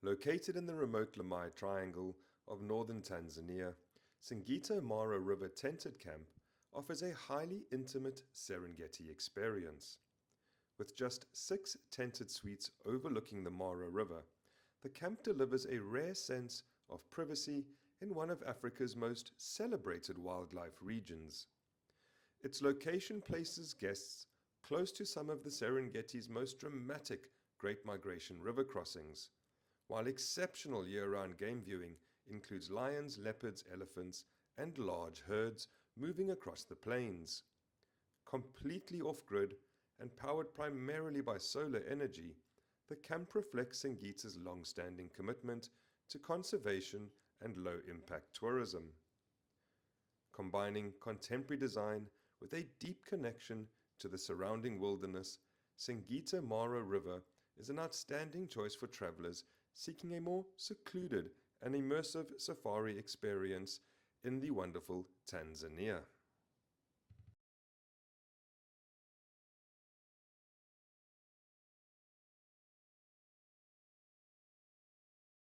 Located in the remote Lamai Triangle of northern Tanzania, Singita Mara River Tented Camp offers a highly intimate Serengeti experience. With just 6 tented suites overlooking the Mara River, the camp delivers a rare sense of privacy in one of Africa's most celebrated wildlife regions. Its location places guests close to some of the Serengeti's most dramatic Great Migration river crossings, while exceptional year-round game viewing includes lions, leopards, elephants, and large herds moving across the plains. Completely off-grid and powered primarily by solar energy, the camp reflects Singita's long-standing commitment to conservation and low-impact tourism. Combining contemporary design with a deep connection to the surrounding wilderness, Singita Mara River is an outstanding choice for travelers seeking a more secluded and immersive safari experience in the wonderful Tanzania.